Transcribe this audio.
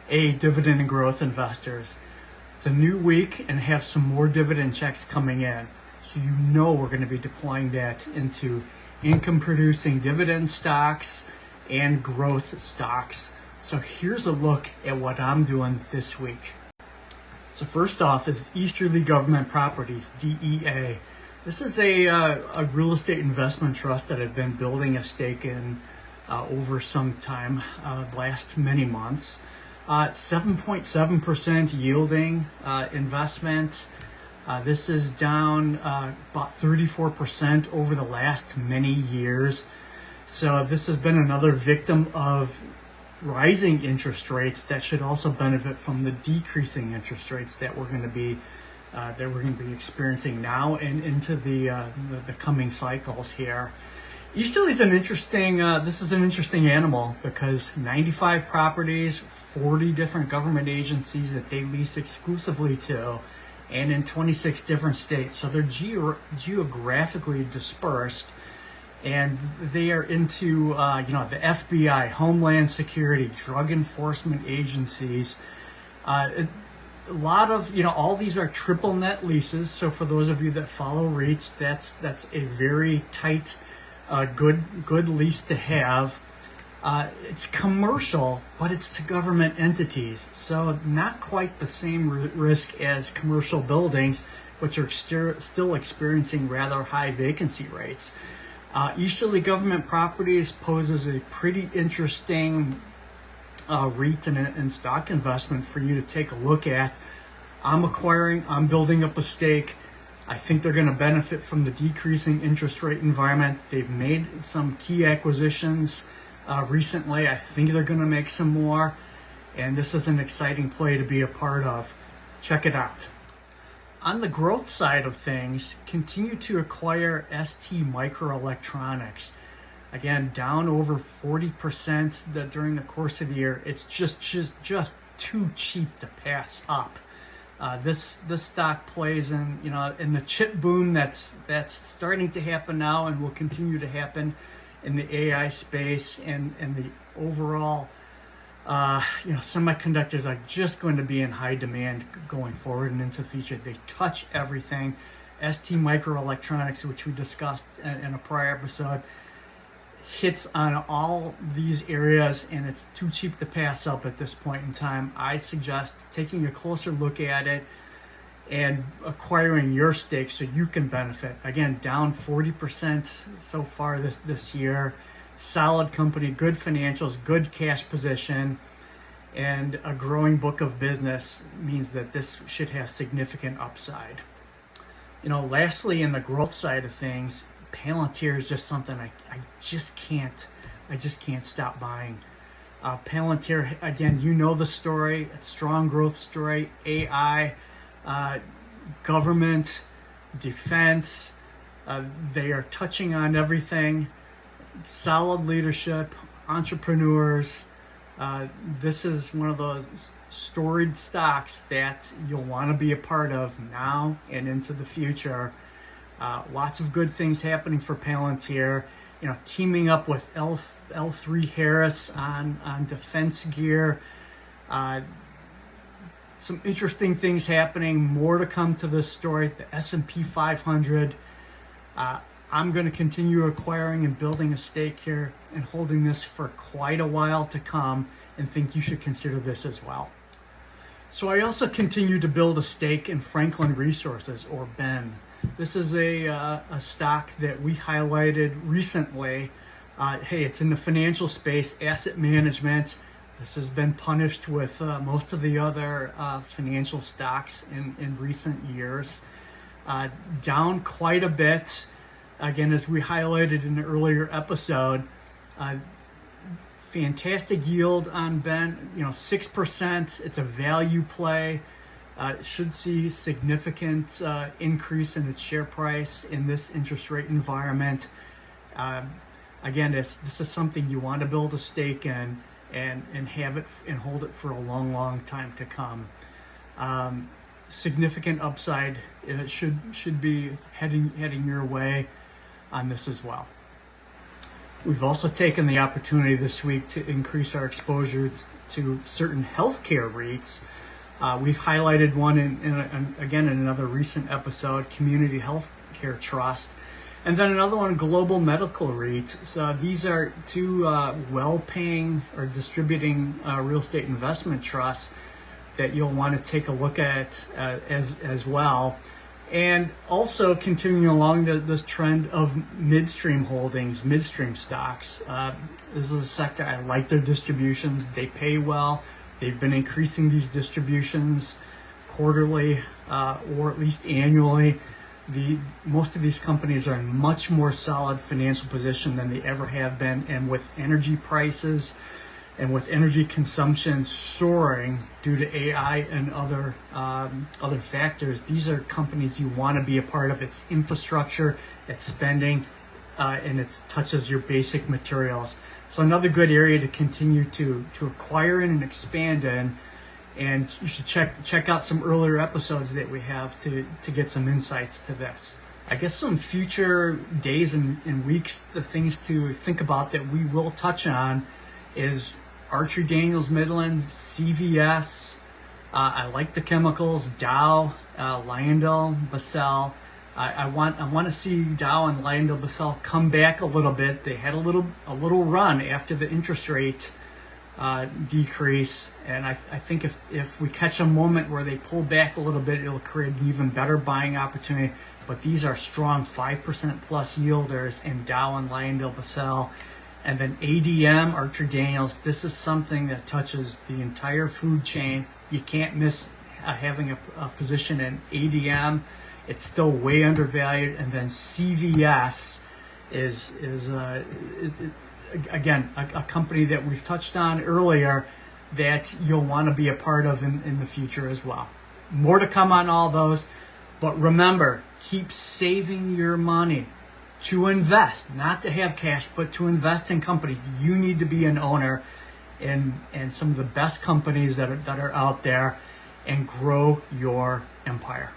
dividend and growth investors. It's a new week and have some more dividend checks coming in. So you know we're going to be deploying that into income producing dividend stocks and growth stocks. So here's a look at what I'm doing this week. So first off is Easterly Government Properties, DEA. This is a real estate investment trust that I've been building a stake in over some time, last many months. 7.7% yielding investment. This is down about 34% over the last many years. So this has been another victim of rising interest rates that should also benefit from the decreasing interest rates that we're going to be experiencing now and into the coming cycles here. Easterly is an interesting. This is an interesting animal because 95 properties, 40 different government agencies that they lease exclusively to, and in 26 different states. So they're geographically dispersed, and they are into the FBI, Homeland Security, drug enforcement agencies. A lot of all these are triple net leases. So for those of you that follow REITs, that's a very tight, good lease to have. It's commercial, but it's to government entities, so not quite the same risk as commercial buildings, which are still experiencing rather high vacancy rates. Easterly Government Properties poses a pretty interesting REIT and stock investment for you to take a look at. I'm building up a stake. I think they're going to benefit from the decreasing interest rate environment. They've made some key acquisitions recently. I think they're going to make some more, and this is an exciting play to be a part of. Check it out. On the growth side of things, continue to acquire ST Microelectronics. Again, down over 40% during the course of the year. It's just too cheap to pass up. This stock plays in the chip boom that's starting to happen now and will continue to happen in the AI space, and the overall semiconductors are just going to be in high demand going forward and into the future. They touch everything. ST Microelectronics, which we discussed in a prior episode, hits on all these areas, and it's too cheap to pass up at this point in time. I suggest taking a closer look at it and acquiring your stake so you can benefit. Again, down 40% so far this year. Solid company, good financials, good cash position, and a growing book of business means that this should have significant upside. Lastly, in the growth side of things, Palantir is just something I just can't stop buying. Palantir, again, the story. It's a strong growth story. AI, government, defense, they are touching on everything. Solid leadership, entrepreneurs. This is one of those storied stocks that you'll want to be a part of now and into the future. Lots of good things happening for Palantir. Teaming up with L3 Harris on defense gear. Some interesting things happening. More to come to this story. The S&P 500. I'm going to continue acquiring and building a stake here and holding this for quite a while to come, and think you should consider this as well. So I also continue to build a stake in Franklin Resources, or BEN. This is a stock that we highlighted recently. Hey, it's in the financial space, asset management. This has been punished with most of the other financial stocks in recent years. Down quite a bit. Again, as we highlighted in an earlier episode, fantastic yield on BEN, 6%. It's a value play. It should see significant increase in its share price in this interest rate environment. Again, this is something you want to build a stake in and have it and hold it for a long time to come. Significant upside. It should be heading your way on this as well. We've also taken the opportunity this week to increase our exposure to certain healthcare REITs. We've highlighted one again in another recent episode, Community Healthcare Trust, and then another one, Global Medical REIT. So these are two well-paying or distributing real estate investment trusts that you'll want to take a look at as well. And also continuing along this trend of midstream holdings, midstream stocks. This is a sector I like their distributions. They pay well. They've been increasing these distributions quarterly or at least annually. Most of these companies are in much more solid financial position than they ever have been, and with energy prices and with energy consumption soaring due to AI and other factors, these are companies you want to be a part of. It's infrastructure, it's spending, and it touches your basic materials. So another good area to continue to acquire in and expand in. And you should check out some earlier episodes that we have to get some insights to this. I guess some future days and weeks, the things to think about that we will touch on is Archer Daniels Midland, CVS. I like the chemicals, Dow, LyondellBasell. I want to see Dow and LyondellBasell come back a little bit. They had a little run after the interest rate decrease, and I think if we catch a moment where they pull back a little bit, it'll create an even better buying opportunity. But these are strong 5% plus yielders in Dow and LyondellBasell. And then ADM, Archer Daniels, this is something that touches the entire food chain. You can't miss having a position in ADM. It's still way undervalued. And then CVS is again, a company that we've touched on earlier that you'll want to be a part of in the future as well. More to come on all those, but remember, keep saving your money to invest, not to have cash, but to invest in companies. You need to be an owner in some of the best companies that are out there and grow your empire.